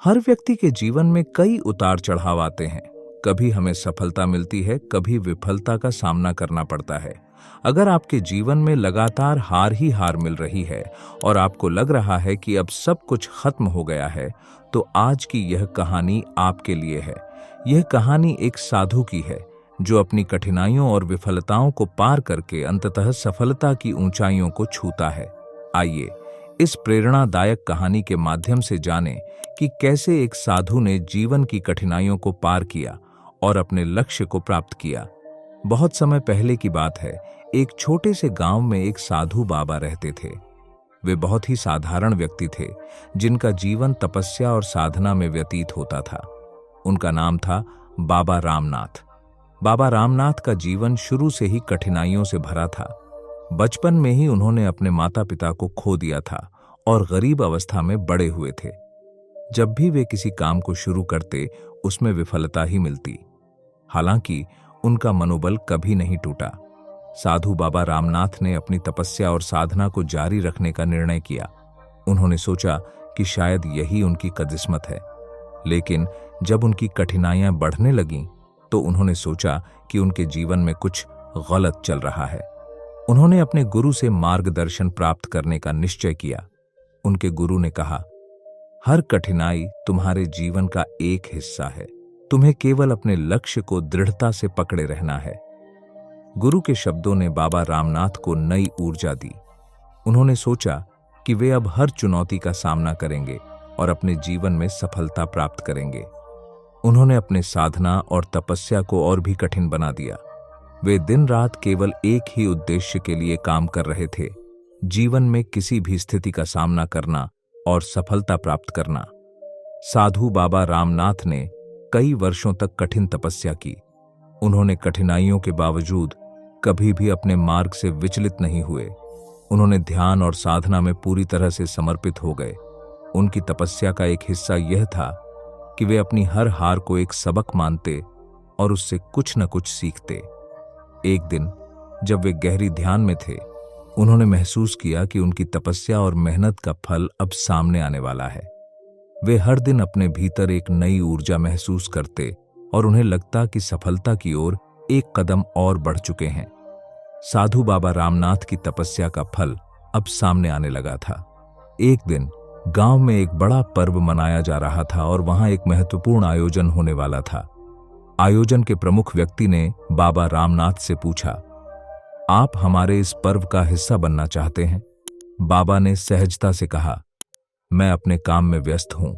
हर व्यक्ति के जीवन में कई उतार चढ़ाव आते हैं। कभी हमें सफलता मिलती है, कभी विफलता का सामना करना पड़ता है। अगर आपके जीवन में लगातार हार ही हार मिल रही है और आपको लग रहा है कि अब सब कुछ खत्म हो गया है, तो आज की यह कहानी आपके लिए है। यह कहानी एक साधु की है जो अपनी कठिनाइयों और विफलताओं को पार करके अंततः सफलता की ऊंचाइयों को छूता है। आइए इस प्रेरणादायक कहानी के माध्यम से जानें कि कैसे एक साधु ने जीवन की कठिनाइयों को पार किया और अपने लक्ष्य को प्राप्त किया। बहुत समय पहले की बात है। एक छोटे से गांव में एक साधु बाबा रहते थे। वे बहुत ही साधारण व्यक्ति थे जिनका जीवन तपस्या और साधना में व्यतीत होता था। उनका नाम था बाबा रामनाथ। बाबा रामनाथ का जीवन शुरू से ही कठिनाइयों से भरा था। बचपन में ही उन्होंने अपने माता पिता को खो दिया था और गरीब अवस्था में बड़े हुए थे। जब भी वे किसी काम को शुरू करते, उसमें विफलता ही मिलती। हालांकि उनका मनोबल कभी नहीं टूटा। साधु बाबा रामनाथ ने अपनी तपस्या और साधना को जारी रखने का निर्णय किया। उन्होंने सोचा कि शायद यही उनकी किस्मत है। लेकिन जब उनकी कठिनाइयां बढ़ने लगीं, तो उन्होंने सोचा कि उनके जीवन में कुछ गलत चल रहा है। उन्होंने अपने गुरु से मार्गदर्शन प्राप्त करने का निश्चय किया। उनके गुरु ने कहा, हर कठिनाई तुम्हारे जीवन का एक हिस्सा है। तुम्हें केवल अपने लक्ष्य को दृढ़ता से पकड़े रहना है। गुरु के शब्दों ने बाबा रामनाथ को नई ऊर्जा दी। उन्होंने सोचा कि वे अब हर चुनौती का सामना करेंगे और अपने जीवन में सफलता प्राप्त करेंगे। उन्होंने अपने साधना और तपस्या को और भी कठिन बना दिया। वे दिन रात केवल एक ही उद्देश्य के लिए काम कर रहे थे, जीवन में किसी भी स्थिति का सामना करना और सफलता प्राप्त करना। साधु बाबा रामनाथ ने कई वर्षों तक कठिन तपस्या की। उन्होंने कठिनाइयों के बावजूद कभी भी अपने मार्ग से विचलित नहीं हुए। उन्होंने ध्यान और साधना में पूरी तरह से समर्पित हो गए। उनकी तपस्या का एक हिस्सा यह था कि वे अपनी हर हार को एक सबक मानते और उससे कुछ न कुछ सीखते। एक दिन जब वे गहरी ध्यान में थे, उन्होंने महसूस किया कि उनकी तपस्या और मेहनत का फल अब सामने आने वाला है। वे हर दिन अपने भीतर एक नई ऊर्जा महसूस करते और उन्हें लगता कि सफलता की ओर एक कदम और बढ़ चुके हैं। साधु बाबा रामनाथ की तपस्या का फल अब सामने आने लगा था। एक दिन गांव में एक बड़ा पर्व मनाया जा रहा था और वहां एक महत्वपूर्ण आयोजन होने वाला था। आयोजन के प्रमुख व्यक्ति ने बाबा रामनाथ से पूछा, आप हमारे इस पर्व का हिस्सा बनना चाहते हैं? बाबा ने सहजता से कहा, मैं अपने काम में व्यस्त हूं,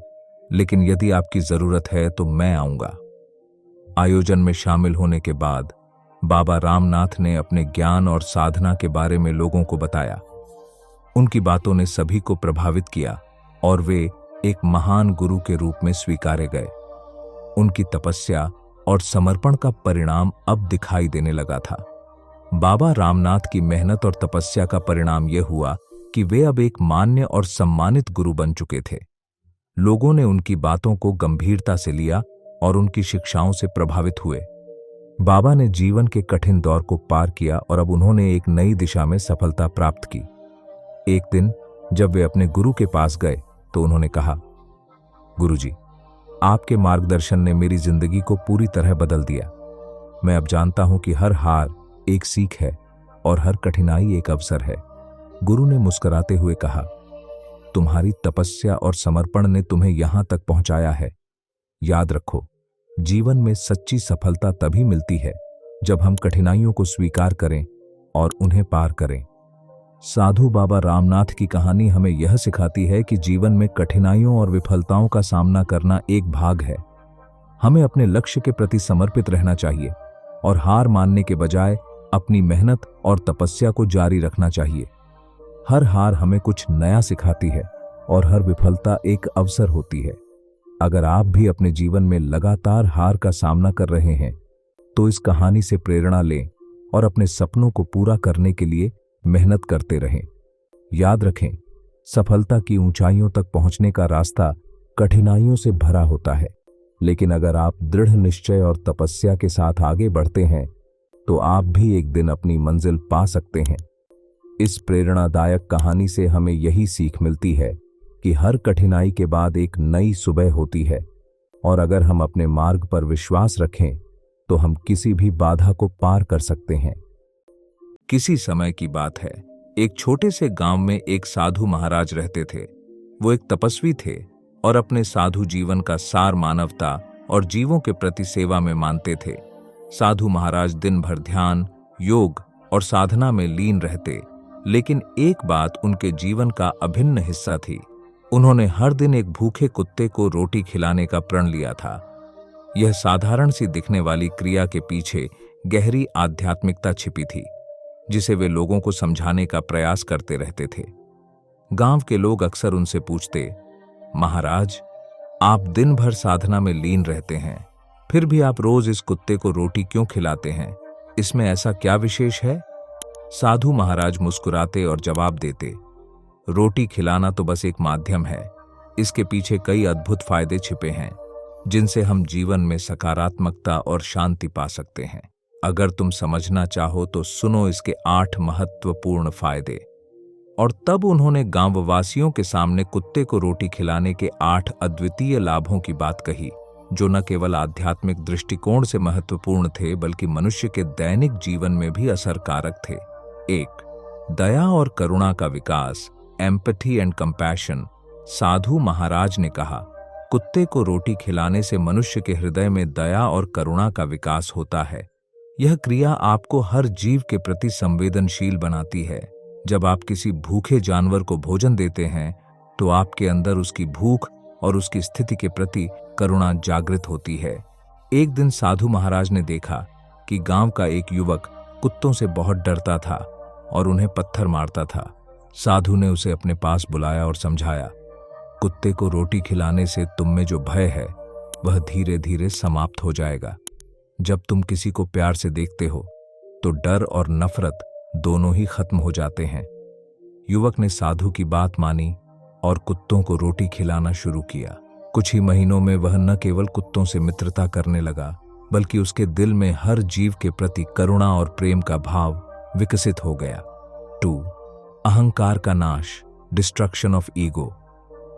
लेकिन यदि आपकी जरूरत है तो मैं आऊंगा। आयोजन में शामिल होने के बाद बाबा रामनाथ ने अपने ज्ञान और साधना के बारे में लोगों को बताया। उनकी बातों ने सभी को प्रभावित किया और वे एक महान गुरु के रूप में स्वीकारे गए। उनकी तपस्या और समर्पण का परिणाम अब दिखाई देने लगा था। बाबा रामनाथ की मेहनत और तपस्या का परिणाम यह हुआ कि वे अब एक मान्य और सम्मानित गुरु बन चुके थे। लोगों ने उनकी बातों को गंभीरता से लिया और उनकी शिक्षाओं से प्रभावित हुए। बाबा ने जीवन के कठिन दौर को पार किया और अब उन्होंने एक नई दिशा में सफलता प्राप्त की। एक दिन जब वे अपने गुरु के पास गए तो उन्होंने कहा, गुरुजी, आपके मार्गदर्शन ने मेरी जिंदगी को पूरी तरह बदल दिया। मैं अब जानता हूं कि हर हार एक सीख है और हर कठिनाई एक अवसर है। गुरु ने मुस्कुराते हुए कहा, तुम्हारी तपस्या और समर्पण ने तुम्हें यहां तक पहुंचाया है। याद रखो, जीवन में सच्ची सफलता तभी मिलती है जब हम कठिनाइयों को स्वीकार करें और उन्हें पार करें। साधु बाबा रामनाथ की कहानी हमें यह सिखाती है कि जीवन में कठिनाइयों और विफलताओं का सामना करना एक भाग है। हमें अपने लक्ष्य के प्रति समर्पित रहना चाहिए और हार मानने के बजाय अपनी मेहनत और तपस्या को जारी रखना चाहिए। हर हार हमें कुछ नया सिखाती है और हर विफलता एक अवसर होती है। अगर आप भी अपने जीवन में लगातार हार का सामना कर रहे हैं, तो इस कहानी से प्रेरणा लें और अपने सपनों को पूरा करने के लिए मेहनत करते रहें। याद रखें, सफलता की ऊंचाइयों तक पहुंचने का रास्ता कठिनाइयों से भरा होता है, लेकिन अगर आप दृढ़ निश्चय और तपस्या के साथ आगे बढ़ते हैं, तो आप भी एक दिन अपनी मंजिल पा सकते हैं। इस प्रेरणादायक कहानी से हमें यही सीख मिलती है कि हर कठिनाई के बाद एक नई सुबह होती है और अगर हम अपने मार्ग पर विश्वास रखें तो हम किसी भी बाधा को पार कर सकते हैं। किसी समय की बात है, एक छोटे से गांव में एक साधु महाराज रहते थे। वो एक तपस्वी थे और अपने साधु जीवन का सार मानवता और जीवों के प्रति सेवा में मानते थे। साधु महाराज दिन भर ध्यान, योग और साधना में लीन रहते, लेकिन एक बात उनके जीवन का अभिन्न हिस्सा थी। उन्होंने हर दिन एक भूखे कुत्ते को रोटी खिलाने का प्रण लिया था। यह साधारण सी दिखने वाली क्रिया के पीछे गहरी आध्यात्मिकता छिपी थी, जिसे वे लोगों को समझाने का प्रयास करते रहते थे। गांव के लोग अक्सर उनसे पूछते, महाराज, आप दिन भर साधना में लीन रहते हैं, फिर भी आप रोज इस कुत्ते को रोटी क्यों खिलाते हैं? इसमें ऐसा क्या विशेष है? साधु महाराज मुस्कुराते और जवाब देते, रोटी खिलाना तो बस एक माध्यम है। इसके पीछे कई अद्भुत फायदे छिपे हैं, जिनसे हम जीवन में सकारात्मकता और शांति पा सकते हैं। अगर तुम समझना चाहो तो सुनो इसके 8 महत्वपूर्ण फायदे। और तब उन्होंने गांववासियों के सामने कुत्ते को रोटी खिलाने के 8 अद्वितीय लाभों की बात कही, जो न केवल आध्यात्मिक दृष्टिकोण से महत्वपूर्ण थे बल्कि मनुष्य के दैनिक जीवन में भी असरकारक थे। 1. दया और करुणा का विकास, एम्पैथी एंड कंपैशन। साधु महाराज ने कहा, कुत्ते को रोटी खिलाने से मनुष्य के हृदय में दया और करुणा का विकास होता है। यह क्रिया आपको हर जीव के प्रति संवेदनशील बनाती है। जब आप किसी भूखे जानवर को भोजन देते हैं तो आपके अंदर उसकी भूख और उसकी स्थिति के प्रति करुणा जागृत होती है। एक दिन साधु महाराज ने देखा कि गांव का एक युवक कुत्तों से बहुत डरता था और उन्हें पत्थर मारता था। साधु ने उसे अपने पास बुलाया और समझाया, कुत्ते को रोटी खिलाने से तुम में जो भय है वह धीरे धीरे समाप्त हो जाएगा। जब तुम किसी को प्यार से देखते हो तो डर और नफरत दोनों ही खत्म हो जाते हैं। युवक ने साधु की बात मानी और कुत्तों को रोटी खिलाना शुरू किया। कुछ ही महीनों में वह न केवल कुत्तों से मित्रता करने लगा, बल्कि उसके दिल में हर जीव के प्रति करुणा और प्रेम का भाव विकसित हो गया। 2. अहंकार का नाश, डिस्ट्रक्शन ऑफ ईगो।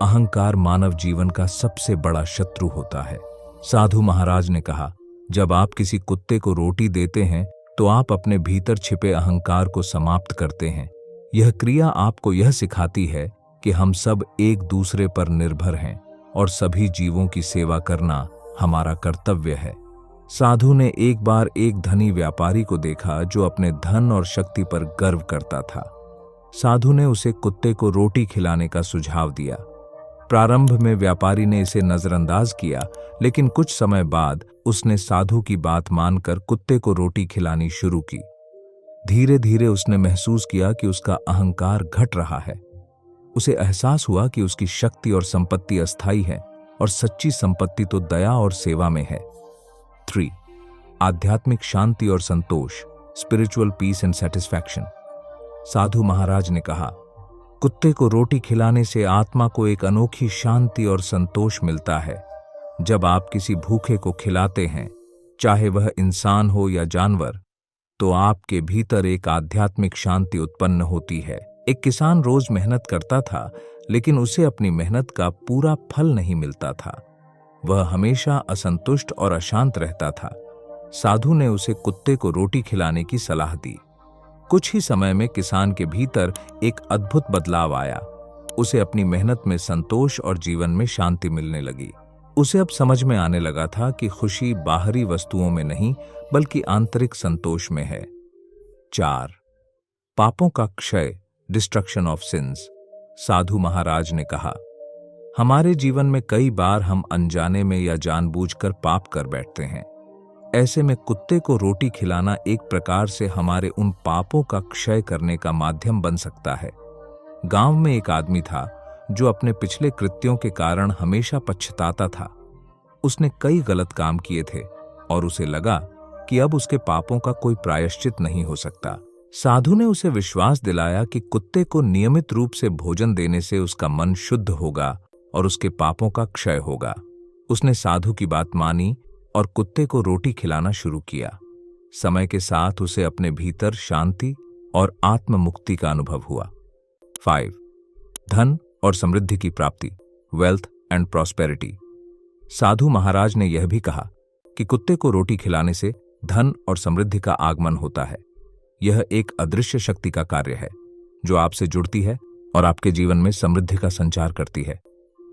अहंकार मानव जीवन का सबसे बड़ा शत्रु होता है। साधु महाराज ने कहा, जब आप किसी कुत्ते को रोटी देते हैं तो आप अपने भीतर छिपे अहंकार को समाप्त करते हैं। यह क्रिया आपको यह सिखाती है कि हम सब एक दूसरे पर निर्भर हैं और सभी जीवों की सेवा करना हमारा कर्तव्य है। साधु ने एक बार एक धनी व्यापारी को देखा जो अपने धन और शक्ति पर गर्व करता था। साधु ने उसे कुत्ते को रोटी खिलाने का सुझाव दिया। प्रारंभ में व्यापारी ने इसे नजरअंदाज किया, लेकिन कुछ समय बाद उसने साधु की बात मानकर कुत्ते को रोटी खिलानी शुरू की। धीरे धीरे उसने महसूस किया कि उसका अहंकार घट रहा है। उसे एहसास हुआ कि उसकी शक्ति और संपत्ति अस्थायी है और सच्ची संपत्ति तो दया और सेवा में है। 3. आध्यात्मिक शांति और संतोष, स्पिरिचुअल पीस एंड सेटिस्फैक्शन। साधु महाराज ने कहा, कुत्ते को रोटी खिलाने से आत्मा को एक अनोखी शांति और संतोष मिलता है। जब आप किसी भूखे को खिलाते हैं, चाहे वह इंसान हो या जानवर, तो आपके भीतर एक आध्यात्मिक शांति उत्पन्न होती है। एक किसान रोज मेहनत करता था, लेकिन उसे अपनी मेहनत का पूरा फल नहीं मिलता था। वह हमेशा असंतुष्ट और अशांत रहता था। साधु ने उसे कुत्ते को रोटी खिलाने की सलाह दी। कुछ ही समय में किसान के भीतर एक अद्भुत बदलाव आया। उसे अपनी मेहनत में संतोष और जीवन में शांति मिलने लगी। उसे अब समझ में आने लगा था कि खुशी बाहरी वस्तुओं में नहीं बल्कि आंतरिक संतोष में है। 4. पापों का क्षय, डिस्ट्रक्शन ऑफ सिंस। साधु महाराज ने कहा, हमारे जीवन में कई बार हम अनजाने में या जानबूझकर पाप कर बैठते हैं। ऐसे में कुत्ते को रोटी खिलाना एक प्रकार से हमारे उन पापों का क्षय करने का माध्यम बन सकता है। गांव में एक आदमी था जो अपने पिछले कृत्यों के कारण हमेशा पछताता था। उसने कई गलत काम किए थे और उसे लगा कि अब उसके पापों का कोई प्रायश्चित नहीं हो सकता। साधु ने उसे विश्वास दिलाया कि कुत्ते को नियमित रूप से भोजन देने से उसका मन शुद्ध होगा और उसके पापों का क्षय होगा। उसने साधु की बात मानी और कुत्ते को रोटी खिलाना शुरू किया। समय के साथ उसे अपने भीतर शांति और आत्म मुक्ति का अनुभव हुआ। 5. धन और समृद्धि की प्राप्ति, वेल्थ एंड प्रॉस्पेरिटी। साधु महाराज ने यह भी कहा कि कुत्ते को रोटी खिलाने से धन और समृद्धि का आगमन होता है। यह एक अदृश्य शक्ति का कार्य है जो आपसे जुड़ती है और आपके जीवन में समृद्धि का संचार करती है।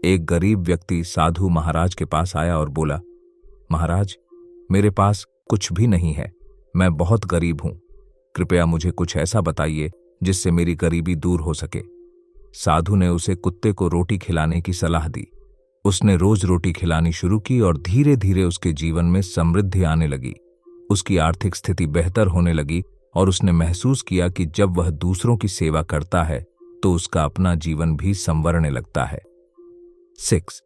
एक गरीब व्यक्ति साधु महाराज के पास आया और बोला, महाराज, मेरे पास कुछ भी नहीं है, मैं बहुत गरीब हूं, कृपया मुझे कुछ ऐसा बताइए जिससे मेरी गरीबी दूर हो सके। साधु ने उसे कुत्ते को रोटी खिलाने की सलाह दी। उसने रोज रोटी खिलानी शुरू की और धीरे धीरे उसके जीवन में समृद्धि आने लगी। उसकी आर्थिक स्थिति बेहतर होने लगी और उसने महसूस किया कि जब वह दूसरों की सेवा करता है तो उसका अपना जीवन भी संवरने लगता है। 6.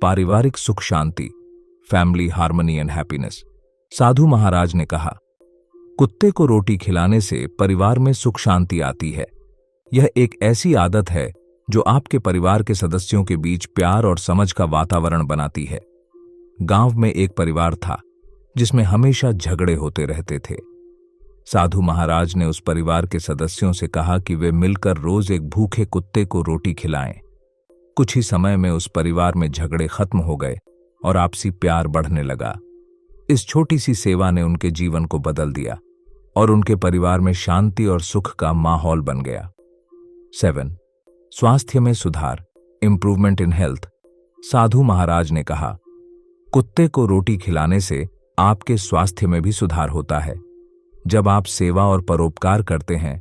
पारिवारिक सुख शांति, फैमिली हार्मनी एंड हैप्पीनेस। साधु महाराज ने कहा, कुत्ते को रोटी खिलाने से परिवार में सुख शांति आती है। यह एक ऐसी आदत है जो आपके परिवार के सदस्यों के बीच प्यार और समझ का वातावरण बनाती है। गांव में एक परिवार था जिसमें हमेशा झगड़े होते रहते थे। साधु महाराज ने उस परिवार के सदस्यों से कहा कि वे मिलकर रोज एक भूखे कुत्ते को रोटी खिलाएं। कुछ ही समय में उस परिवार में झगड़े खत्म हो गए और आपसी प्यार बढ़ने लगा। इस छोटी सी सेवा ने उनके जीवन को बदल दिया और उनके परिवार में शांति और सुख का माहौल बन गया। 7. स्वास्थ्य में सुधार, इंप्रूवमेंट इन हेल्थ। साधु महाराज ने कहा, कुत्ते को रोटी खिलाने से आपके स्वास्थ्य में भी सुधार होता है। जब आप सेवा और परोपकार करते हैं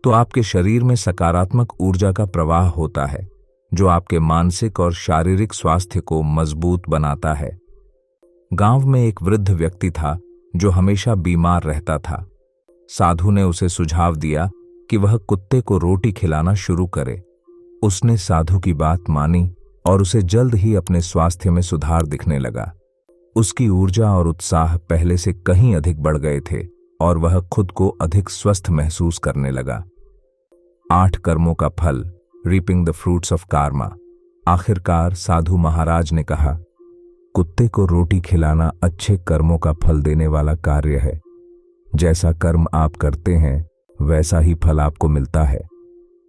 तो आपके शरीर में सकारात्मक ऊर्जा का प्रवाह होता है जो आपके मानसिक और शारीरिक स्वास्थ्य को मजबूत बनाता है। गांव में एक वृद्ध व्यक्ति था जो हमेशा बीमार रहता था। साधु ने उसे सुझाव दिया कि वह कुत्ते को रोटी खिलाना शुरू करे। उसने साधु की बात मानी और उसे जल्द ही अपने स्वास्थ्य में सुधार दिखने लगा। उसकी ऊर्जा और उत्साह पहले से कहीं अधिक बढ़ गए थे और वह खुद को अधिक स्वस्थ महसूस करने लगा। 8 कर्मों का फल, reaping the fruits of Karma. आखिरकार साधु महाराज ने कहा, कुत्ते को रोटी खिलाना अच्छे कर्मों का फल देने वाला कार्य है। जैसा कर्म आप करते हैं वैसा ही फल आपको मिलता है।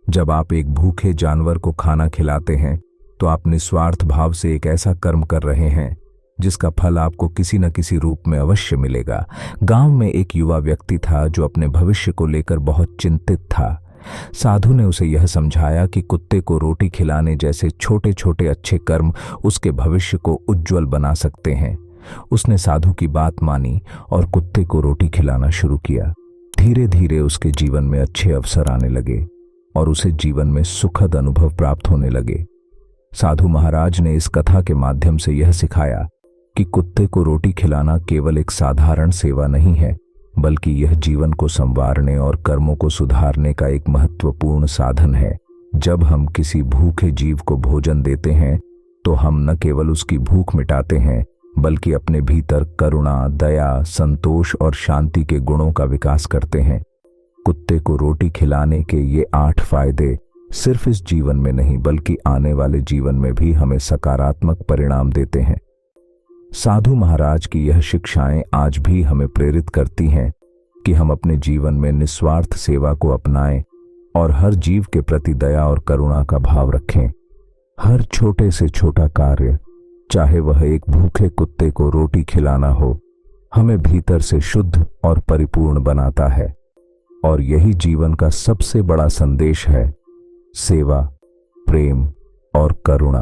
जब आप एक भूखे जानवर को खाना खिलाते हैं तो आप निस्वार्थ भाव से एक ऐसा कर्म कर रहे हैं जिसका फल आपको किसी न किसी रूप में अवश्य मिलेगा। गांव में एक युवा व्यक्ति था जो अपने भविष्य को लेकर बहुत चिंतित था। साधु ने उसे यह समझाया कि कुत्ते को रोटी खिलाने जैसे छोटे छोटे अच्छे कर्म उसके भविष्य को उज्जवल बना सकते हैं। उसने साधु की बात मानी और कुत्ते को रोटी खिलाना शुरू किया। धीरे धीरे उसके जीवन में अच्छे अवसर आने लगे और उसे जीवन में सुखद अनुभव प्राप्त होने लगे। साधु महाराज ने इस कथा के माध्यम से यह सिखाया कि कुत्ते को रोटी खिलाना केवल एक साधारण सेवा नहीं है, बल्कि यह जीवन को संवारने और कर्मों को सुधारने का एक महत्वपूर्ण साधन है। जब हम किसी भूखे जीव को भोजन देते हैं तो हम न केवल उसकी भूख मिटाते हैं, बल्कि अपने भीतर करुणा, दया, संतोष और शांति के गुणों का विकास करते हैं। कुत्ते को रोटी खिलाने के ये 8 फायदे सिर्फ इस जीवन में नहीं बल्कि आने वाले जीवन में भी हमें सकारात्मक परिणाम देते हैं। साधु महाराज की यह शिक्षाएं आज भी हमें प्रेरित करती हैं कि हम अपने जीवन में निस्वार्थ सेवा को अपनाएं और हर जीव के प्रति दया और करुणा का भाव रखें। हर छोटे से छोटा कार्य, चाहे वह एक भूखे कुत्ते को रोटी खिलाना हो, हमें भीतर से शुद्ध और परिपूर्ण बनाता है। और यही जीवन का सबसे बड़ा संदेश है, सेवा, प्रेम और करुणा।